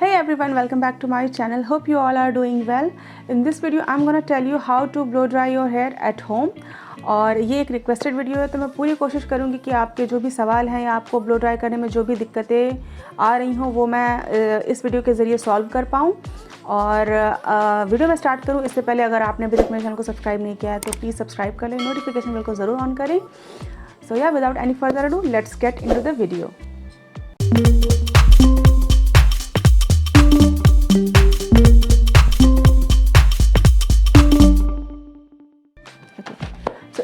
Hey everyone, welcome back to my channel. Hope you all are doing well. In this video I'm gonna tell you how to blow dry your hair at home. और ये एक requested video है, तो मैं पूरी कोशिश करूँगी कि आपके जो भी सवाल हैं या आपको ब्लो ड्राई करने में जो भी दिक्कतें आ रही हों वो मैं इस वीडियो के ज़रिए सॉल्व कर पाऊँ। और वीडियो में स्टार्ट करूँ इससे पहले अगर आपने अभी तक मेरे चैनल को सब्सक्राइब नहीं किया है तो प्लीज़ सब्सक्राइब कर लें, नोटिफिकेशन बेल को ज़रूर ऑन करें। सो या without any further ado let's get into the video.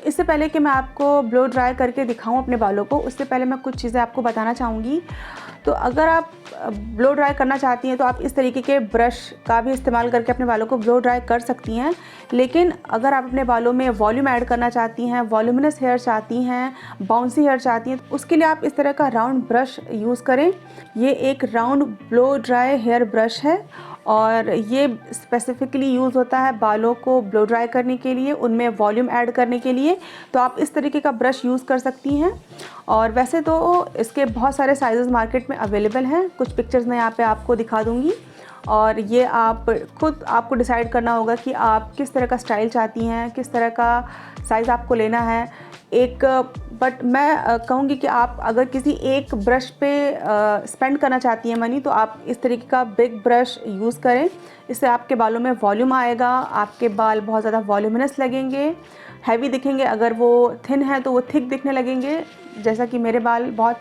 इससे पहले कि मैं आपको ब्लो ड्राई करके दिखाऊं अपने बालों को, उससे पहले मैं कुछ चीज़ें आपको बताना चाहूँगी। तो अगर आप ब्लो ड्राई करना चाहती हैं तो आप इस तरीके के ब्रश का भी इस्तेमाल करके अपने बालों को ब्लो ड्राई कर सकती हैं। लेकिन अगर आप अपने बालों में वॉल्यूम ऐड करना चाहती हैं, वॉल्यूमिनस हेयर चाहती हैं, बाउंसी हेयर चाहती हैं, तो उसके लिए आप इस तरह का राउंड ब्रश यूज़ करें। ये एक round blow dry hair brush है और ये स्पेसिफ़िकली यूज़ होता है बालों को ब्लो ड्राई करने के लिए, उनमें वॉल्यूम ऐड करने के लिए। तो आप इस तरीके का ब्रश यूज़ कर सकती हैं। और वैसे तो इसके बहुत सारे साइज़ मार्केट में अवेलेबल हैं, कुछ पिक्चर्स मैं यहाँ पे आपको दिखा दूँगी। और ये आपको डिसाइड करना होगा कि आप किस तरह का स्टाइल चाहती हैं, किस तरह का साइज़ आपको लेना है। बट मैं कहूँगी कि आप अगर किसी एक ब्रश पे स्पेंड करना चाहती हैं मनी, तो आप इस तरीके का बिग ब्रश यूज़ करें। इससे आपके बालों में वॉल्यूम आएगा, आपके बाल बहुत ज़्यादा वॉल्यूमिनस लगेंगे, हैवी दिखेंगे। अगर वो थिन है तो वो थिक दिखने लगेंगे, जैसा कि मेरे बाल बहुत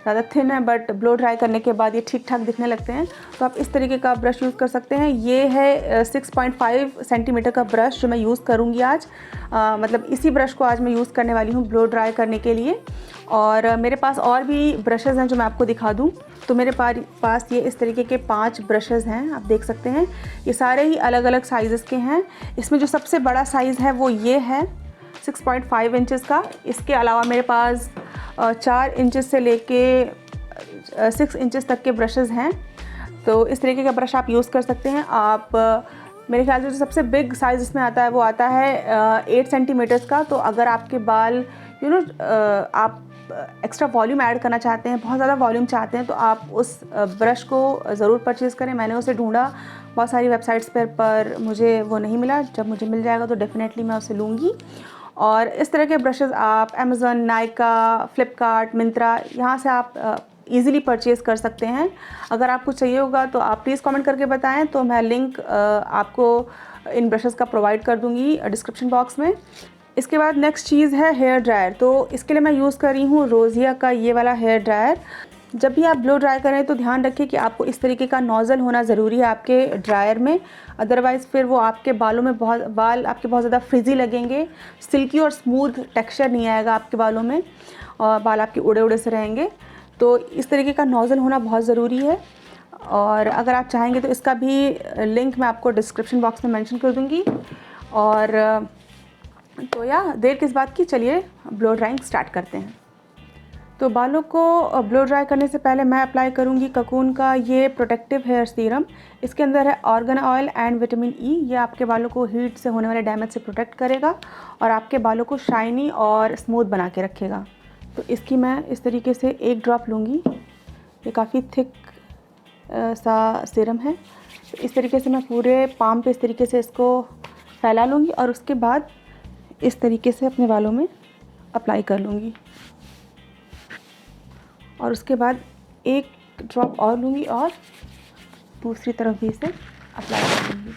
ज़्यादा थिन है बट ब्लो ड्राई करने के बाद ये ठीक ठाक दिखने लगते हैं। तो आप इस तरीके का ब्रश यूज़ कर सकते हैं। ये है 6.5 सेंटीमीटर का ब्रश जो मैं यूज़ करूँगी आज। मतलब इसी ब्रश को आज मैं यूज़ करने वाली हूँ ब्लो ड्राई करने के लिए। और मेरे पास और भी ब्रशेज़ हैं जो मैं आपको दिखा दूँ। तो मेरे पास ये इस तरीके के 5 ब्रशेज़ हैं, आप देख सकते हैं। ये सारे ही अलग अलग साइज़ के हैं। इसमें जो सबसे बड़ा साइज़ है वो ये है 6.5 इंचज़ का। इसके अलावा मेरे पास 4 इंचज़ से लेके 6 इंचज़ तक के ब्रशेज़ हैं। तो इस तरीके का ब्रश आप यूज़ कर सकते हैं। आप मेरे ख्याल से जो सबसे बिग साइज़ इसमें आता है वो आता है 8 सेंटीमीटर्स का। तो अगर आपके बाल आप एक्स्ट्रा वॉल्यूम ऐड करना चाहते हैं, बहुत ज़्यादा वॉल्यूम चाहते हैं, तो आप उस ब्रश को ज़रूर परचेज़ करें। मैंने उसे ढूंढा बहुत सारी वेबसाइट्स पर मुझे वो नहीं मिला। जब मुझे मिल जाएगा तो डेफ़िनेटली मैं उसे लूँगी। और इस तरह के ब्रशेज़ आप अमेज़न, नायका, फ्लिपकार्ट, मिंत्रा, यहाँ से आप ईज़िली परचेज़ कर सकते हैं। अगर आपको चाहिए होगा तो आप प्लीज़ कमेंट करके बताएं, तो मैं लिंक आपको इन ब्रशेज़ का प्रोवाइड कर दूँगी डिस्क्रिप्शन बॉक्स में। इसके बाद नेक्स्ट चीज़ है हेयर ड्रायर। तो इसके लिए मैं यूज़ कर रही हूँ रोज़िया का ये वाला हेयर ड्रायर। जब भी आप ब्लो ड्राई करें तो ध्यान रखें कि आपको इस तरीके का नोज़ल होना ज़रूरी है आपके ड्रायर में। अदरवाइज़ फिर वो आपके बालों में बाल आपके बहुत ज़्यादा फ्रिजी लगेंगे, सिल्की और स्मूथ टेक्सचर नहीं आएगा आपके बालों में और बाल आपके उड़े उड़े से रहेंगे। तो इस तरीके का नोज़ल होना बहुत ज़रूरी है। और अगर आप चाहेंगे तो इसका भी लिंक मैं आपको डिस्क्रिप्शन बॉक्स में मेंशन कर दूँगी। और तो या देर किस बात की, चलिए ब्लो ड्राइंग स्टार्ट करते हैं। तो बालों को ब्लो ड्राई करने से पहले मैं अप्लाई करूंगी ककून का ये प्रोटेक्टिव हेयर सीरम। इसके अंदर है organ oil and vitamin E. ये आपके बालों को हीट से होने वाले डैमेज से प्रोटेक्ट करेगा और आपके बालों को शाइनी और स्मूथ बना के रखेगा। तो इसकी मैं इस तरीके से एक ड्रॉप लूँगी। ये काफ़ी थिक सा सीरम है। तो इस तरीके से मैं पूरे पाम पे इस तरीके से इसको फैला लूँगी और उसके बाद इस तरीके से अपने बालों में अप्लाई कर लूँगी। और उसके बाद एक ड्रॉप और लूँगी और दूसरी तरफ भी इसे अप्लाई कर लूँगी।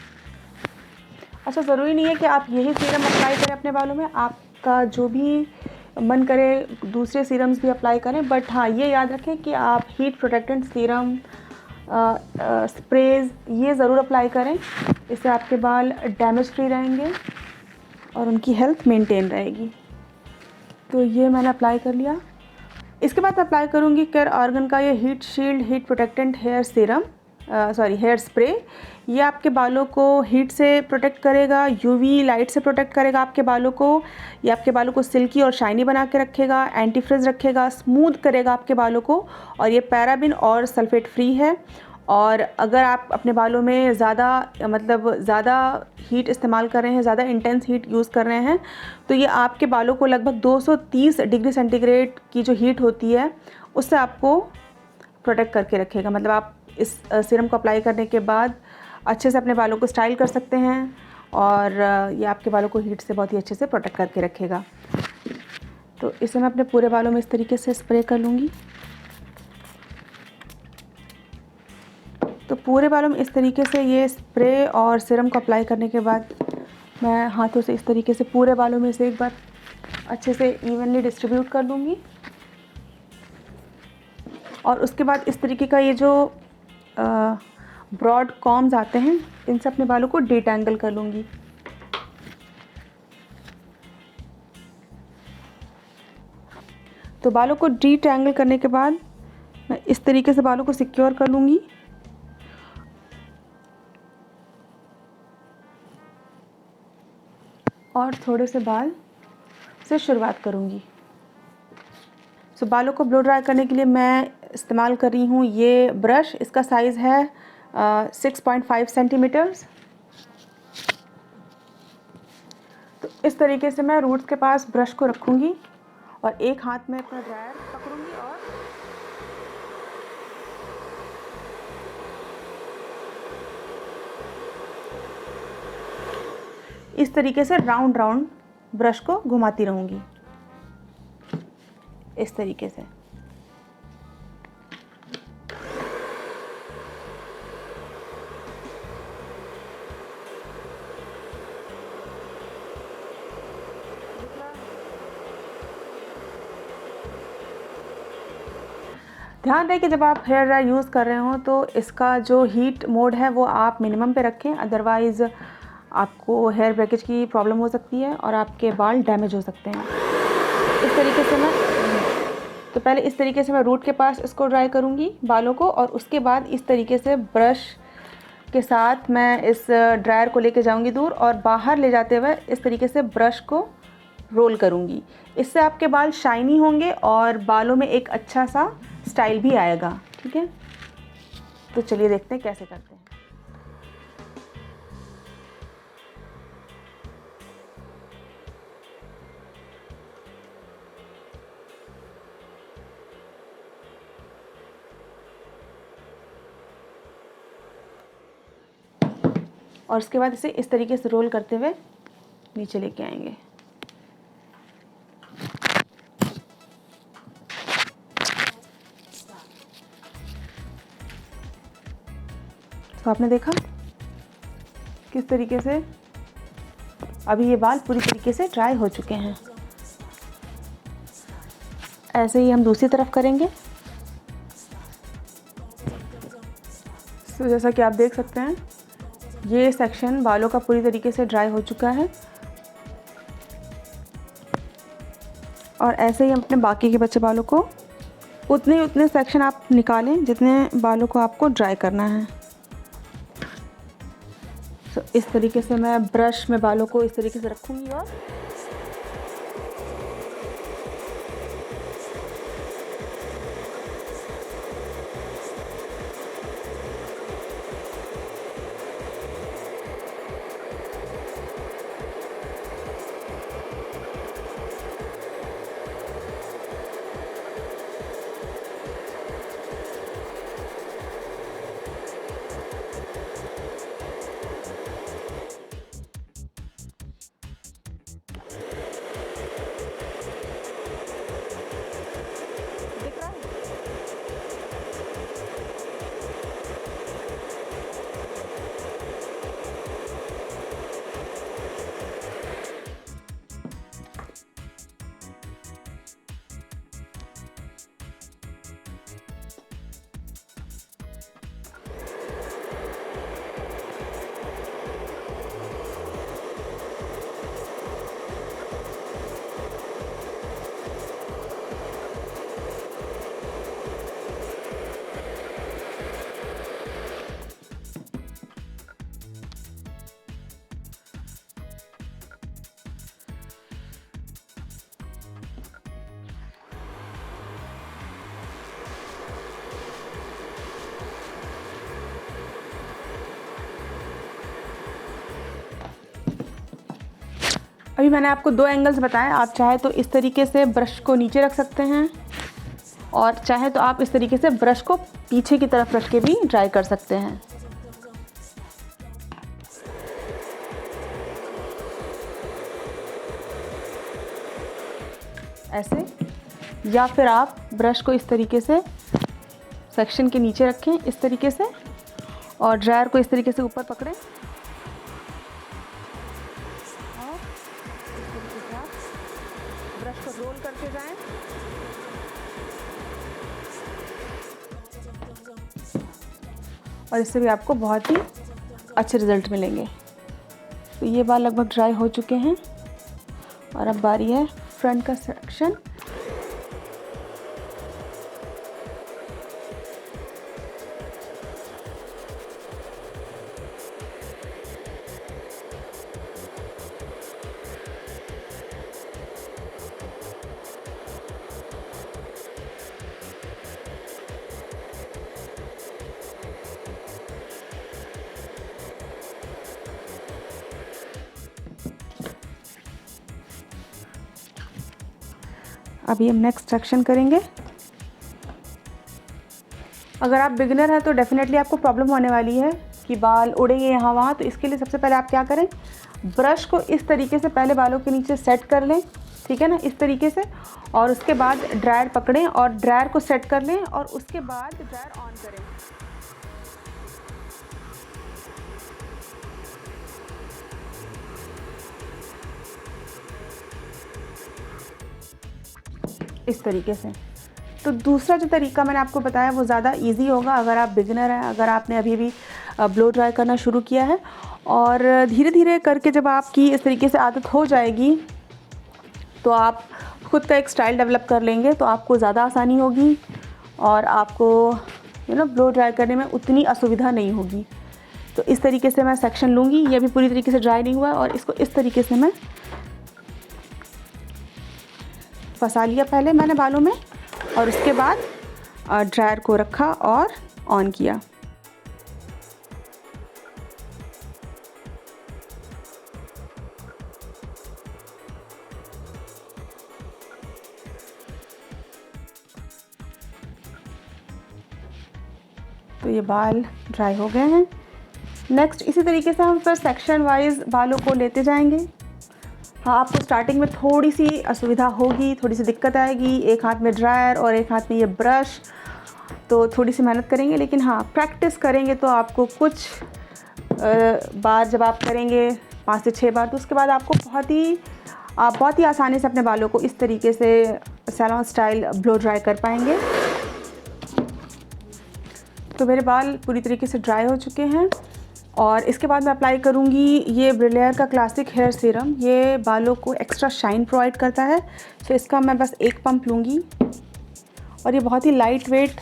अच्छा, ज़रूरी नहीं है कि आप यही सीरम अप्लाई करें अपने बालों में, आपका जो भी मन करे दूसरे सीरम्स भी अप्लाई करें। बट हाँ, ये याद रखें कि आप हीट प्रोटेक्टेंट सीरम, स्प्रेज ये ज़रूर अप्लाई करें। इससे आपके बाल डैमेज फ्री रहेंगे और उनकी हेल्थ मेंटेन रहेगी। तो ये मैंने अप्लाई कर लिया। इसके बाद अप्लाई करूँगी केयर ऑर्गन का ये heat shield heat protectant hair serum, hair spray. ये आपके बालों को हीट से प्रोटेक्ट करेगा, यूवी लाइट से प्रोटेक्ट करेगा आपके बालों को। ये आपके बालों को सिल्की और शाइनी बना के रखेगा, एंटी फ्रिज रखेगा, स्मूथ करेगा आपके बालों को। और ये पैराबिन और सल्फेट फ्री है। और अगर आप अपने बालों में ज़्यादा हीट इस्तेमाल कर रहे हैं, ज़्यादा इंटेंस हीट यूज़ कर रहे हैं, तो ये आपके बालों को लगभग 230 डिग्री सेंटीग्रेड की जो हीट होती है उससे आपको प्रोटेक्ट करके रखेगा। मतलब आप इस सीरम को अप्लाई करने के बाद अच्छे से अपने बालों को स्टाइल कर सकते हैं और ये आपके बालों को हीट से बहुत ही अच्छे से प्रोटेक्ट करके रखेगा। तो इसे मैं अपने पूरे बालों में इस तरीके से स्प्रे कर लूँगी। तो पूरे बालों में इस तरीके से ये स्प्रे और सीरम को अप्लाई करने के बाद मैं हाथों से इस तरीके से पूरे बालों में से एक बार अच्छे से इवनली डिस्ट्रीब्यूट कर लूँगी। और उसके बाद इस तरीके का ये जो ब्रॉड कॉम्स आते हैं, इनसे अपने बालों को डिटैंगल कर लूँगी। तो बालों को डिटैंगल करने के बाद मैं इस तरीके से बालों को सिक्योर कर लूँगी और थोड़े से बाल से शुरुआत करूँगी। सो बालों को ब्लो ड्राई करने के लिए मैं इस्तेमाल कर रही हूँ ये ब्रश। इसका साइज़ है 6.5 सेंटीमीटर्स। तो इस तरीके से मैं रूट्स के पास ब्रश को रखूँगी और एक हाथ में अपना ड्रायर पकड़ूँगी और इस तरीके से राउंड राउंड ब्रश को घुमाती रहूँगी, इस तरीके से। ध्यान दें कि जब आप हेयर ड्रायर यूज़ कर रहे हो तो इसका जो हीट मोड है वो आप मिनिमम पे रखें, अदरवाइज़ आपको हेयर ब्रेकेज की प्रॉब्लम हो सकती है और आपके बाल डैमेज हो सकते हैं। इस तरीके से पहले इस तरीके से मैं रूट के पास इसको ड्राई करूँगी बालों को और उसके बाद इस तरीके से ब्रश के साथ मैं इस ड्रायर को लेके जाऊँगी दूर और बाहर ले जाते हुए इस तरीके से ब्रश को रोल करूँगी। इससे आपके बाल शाइनी होंगे और बालों में एक अच्छा सा स्टाइल भी आएगा। ठीक है, तो चलिए देखते हैं कैसे करते हैं। और उसके बाद इसे इस तरीके से रोल करते हुए नीचे लेके आएंगे। तो आपने देखा किस तरीके से अभी ये बाल पूरी तरीके से ड्राई हो चुके हैं। ऐसे ही हम दूसरी तरफ करेंगे। तो जैसा कि आप देख सकते हैं ये सेक्शन बालों का पूरी तरीके से ड्राई हो चुका है और ऐसे ही हम अपने बाकी के बचे बालों को उतने सेक्शन आप निकालें जितने बालों को आपको ड्राई करना है। तो इस तरीके से मैं ब्रश में बालों को इस तरीके से रखूँगी और अभी मैंने आपको 2 एंगल्स बताए। आप चाहे तो इस तरीके से ब्रश को नीचे रख सकते हैं और चाहे तो आप इस तरीके से ब्रश को पीछे की तरफ रख के भी ड्राई कर सकते हैं। ऐसे, या फिर आप ब्रश को इस तरीके से सेक्शन के नीचे रखें इस तरीके से, और ड्रायर को इस तरीके से ऊपर पकड़ें और इस तरीके से आप ब्रश को रोल करते जाएं। और इससे भी आपको बहुत ही अच्छे रिजल्ट मिलेंगे। तो ये बाल लगभग ड्राई हो चुके हैं और अब बारी है फ्रंट का सेक्शन। अभी हम नेक्स्ट सेक्शन करेंगे। अगर आप बिगिनर हैं तो डेफिनेटली आपको प्रॉब्लम होने वाली है कि बाल उड़ेंगे यहाँ वहाँ। तो इसके लिए सबसे पहले आप क्या करें, ब्रश को इस तरीके से पहले बालों के नीचे सेट कर लें, ठीक है ना, इस तरीके से। और उसके बाद ड्रायर पकड़ें और ड्रायर को सेट कर लें और उसके बाद ड्रायर ऑन करें। इस तरीके से। तो दूसरा जो तरीका मैंने आपको बताया वो ज़्यादा इजी होगा अगर आप बिगिनर हैं, अगर आपने अभी भी ब्लो ड्राई करना शुरू किया है। और धीरे धीरे करके जब आपकी इस तरीके से आदत हो जाएगी तो आप खुद का एक स्टाइल डेवलप कर लेंगे, तो आपको ज़्यादा आसानी होगी और आपको ब्लो ड्राई करने में उतनी असुविधा नहीं होगी। तो इस तरीके से मैं सेक्शन लूँगी। ये अभी पूरी तरीके से ड्राई नहीं हुआ है और इसको इस तरीके से मैं फंसा लिया पहले मैंने बालों में, और उसके बाद ड्रायर को रखा और ऑन किया। तो ये बाल ड्राई हो गए हैं। नेक्स्ट इसी तरीके से हम फिर सेक्शन वाइज बालों को लेते जाएंगे। हाँ, आपको स्टार्टिंग में थोड़ी सी असुविधा होगी, थोड़ी सी दिक्कत आएगी, एक हाथ में ड्रायर और एक हाथ में ये ब्रश, तो थोड़ी सी मेहनत करेंगे। लेकिन हाँ, प्रैक्टिस करेंगे तो आपको कुछ बार जब आप करेंगे 5 से 6 बार, तो उसके बाद आपको बहुत ही आसानी से अपने बालों को इस तरीके से सैलून स्टाइल ब्लो ड्राई कर पाएंगे। तो मेरे बाल पूरी तरीके से ड्राई हो चुके हैं और इसके बाद मैं अप्लाई करूँगी ये ब्रिलेयर का क्लासिक हेयर सीरम। ये बालों को एक्स्ट्रा शाइन प्रोवाइड करता है। तो इसका मैं बस एक पंप लूँगी और ये बहुत ही लाइट वेट,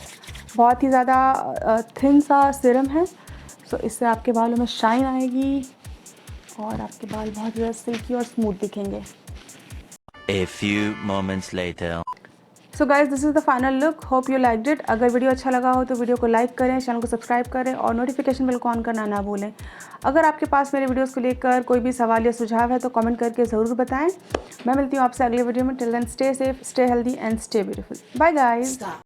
बहुत ही ज़्यादा थिन सा सीरम है। सो इससे आपके बालों में शाइन आएगी और आपके बाल बहुत ज़्यादा सिल्की और स्मूथ दिखेंगे। A few moments later. So guys, this is the final look. Hope you liked it. अगर वीडियो अच्छा लगा हो तो वीडियो को लाइक करें, चैनल को सब्सक्राइब करें और नोटिफिकेशन बेल को ऑन करना ना भूलें। अगर आपके पास मेरे वीडियोस को लेकर कोई भी सवाल या सुझाव है तो कमेंट करके ज़रूर बताएं। मैं मिलती हूँ आपसे अगले वीडियो में। Till then stay safe, stay healthy and stay beautiful. Bye guys.